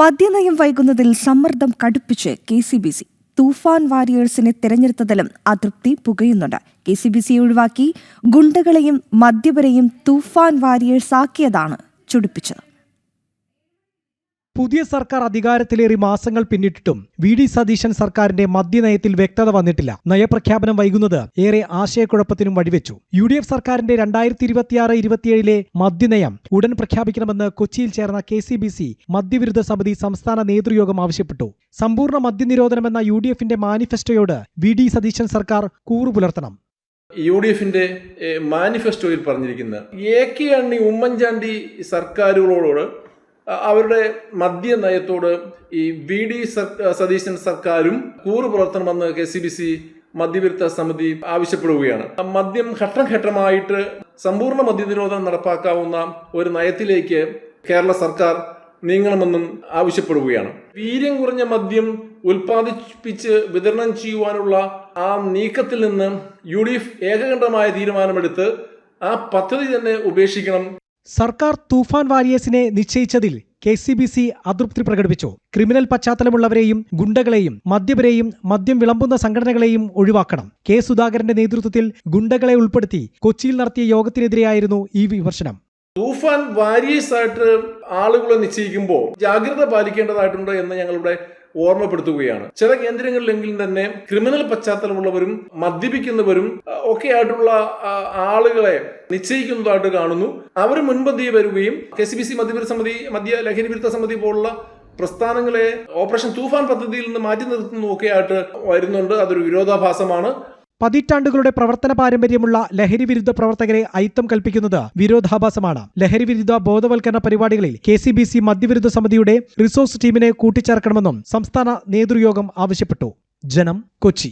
മദ്യനയം വൈകുന്നതിൽ സമ്മർദ്ദം കടുപ്പിച്ച് കെസിബിസി. തൂഫാൻ വാരിയേഴ്സിനെ തെരഞ്ഞെടുത്തതിലും അതൃപ്തി പുകയുന്നുണ്ട്. കെസിബിസിയെ ഒഴിവാക്കി ഗുണ്ടകളെയും മദ്യപരെയും തൂഫാൻ വാരിയേഴ്സാക്കിയതാണ് ചുടിപ്പിച്ചത്. പുതിയ സർക്കാർ അധികാരത്തിലേറി മാസങ്ങൾ പിന്നിട്ടിട്ടും വി.ഡി. സതീശൻ സർക്കാരിന്റെ മദ്യനയത്തിൽ വ്യക്തത വന്നിട്ടില്ല. നയപ്രഖ്യാപനം വൈകുന്നത് ഏറെ ആശയക്കുഴപ്പത്തിനും വഴിവെച്ചു. യു.ഡി.എഫ് സർക്കാരിന്റെ 2026-27 മദ്യനയം ഉടൻ പ്രഖ്യാപിക്കണമെന്ന് കൊച്ചിയിൽ ചേർന്ന കെസിബിസി മദ്യവിരുദ്ധ സമിതി സംസ്ഥാന നേതൃയോഗം ആവശ്യപ്പെട്ടു. സമ്പൂർണ്ണ മദ്യനിരോധനമെന്ന യു.ഡി.എഫിന്റെ മാനിഫെസ്റ്റോയോട് വി.ഡി. സതീശൻ സർക്കാർ കൂറുപുലർത്തണം. യു.ഡി.എഫിന്റെ മാനിഫെസ്റ്റോയിൽ പറഞ്ഞിരിക്കുന്നത് എ.കെ. ആന്റണി, ഉമ്മൻചാണ്ടി സർക്കാരുകളോട് അവരുടെ മദ്യനയത്തോട് ഈ വി.ഡി. സതീശൻ സർക്കാരും കൂറുപുലർത്തണമെന്ന് കെസിബിസി മദ്യവിരുദ്ധ സമിതി ആവശ്യപ്പെടുകയാണ്. മദ്യം ഘട്ടം ഘട്ടമായിട്ട് സമ്പൂർണ്ണ മദ്യനിരോധനം നടപ്പാക്കാവുന്ന ഒരു നയത്തിലേക്ക് കേരള സർക്കാർ നീങ്ങണമെന്നും ആവശ്യപ്പെടുകയാണ്. വീര്യം കുറഞ്ഞ മദ്യം ഉൽപ്പാദിപ്പിച്ച് വിതരണം ചെയ്യുവാനുള്ള ആ നീക്കത്തിൽ നിന്ന് യു.ഡി.എഫ് ഏകകണ്ഠമായ തീരുമാനമെടുത്ത് ആ പദ്ധതി തന്നെ ഉപേക്ഷിക്കണം. സർക്കാർ തൂഫാൻ വാരിയേഴ്സിനെ നിശ്ചയിച്ചതിൽ കെസിബിസി അതൃപ്തി പ്രകടിപ്പിച്ചു. ക്രിമിനൽ പശ്ചാത്തലമുള്ളവരെയും ഗുണ്ടകളെയും മദ്യപരെയും മദ്യം വിളമ്പുന്ന സംഘടനകളെയും ഒഴിവാക്കണം. കെ. സുധാകരന്റെ നേതൃത്വത്തിൽ ഗുണ്ടകളെ ഉൾപ്പെടുത്തി കൊച്ചിയിൽ നടത്തിയ യോഗത്തിനെതിരെയായിരുന്നു ഈ വിമർശനം. തൂഫാൻ വാരിയേഴ്സായിട്ട് ആളുകളെ നിശ്ചയിക്കുമ്പോൾ ജാഗ്രത പാലിക്കേണ്ടതായിട്ടുണ്ട് എന്ന് ഞങ്ങളുടെ ഓർമ്മപ്പെടുത്തുകയാണ്. ചില കേന്ദ്രങ്ങളിലെങ്കിലും തന്നെ ക്രിമിനൽ പശ്ചാത്തലമുള്ളവരും മദ്യപിക്കുന്നവരും ഒക്കെ ആയിട്ടുള്ള ആളുകളെ നിശ്ചയിക്കുന്നതായിട്ട് കാണുന്നു. അവർ മുൻപന്തിയിൽ വരികയും കെസിബിസി മദ്യ ലഹരി വിരുദ്ധ സമിതി പോലുള്ള പ്രസ്ഥാനങ്ങളെ ഓപ്പറേഷൻ തൂഫാൻ പദ്ധതിയിൽ നിന്ന് മാറ്റി നിർത്തുന്നതൊക്കെ ആയിട്ട് വരുന്നുണ്ട്. അതൊരു വിരോധാഭാസമാണ്. പതിറ്റാണ്ടുകളുടെ പ്രവർത്തന പാരമ്പര്യമുള്ള ലഹരി വിരുദ്ധ പ്രവർത്തകരെ അയിത്തം കൽപ്പിക്കുന്നത് വിരോധാഭാസമാണ്. ലഹരി വിരുദ്ധ ബോധവൽക്കരണ പരിപാടികളിൽ കെസിബിസി മദ്യവിരുദ്ധ സമിതിയുടെ റിസോഴ്സ് ടീമിനെ കൂട്ടിച്ചേർക്കണമെന്നും സംസ്ഥാന നേതൃയോഗം ആവശ്യപ്പെട്ടു. ജനം, കൊച്ചി.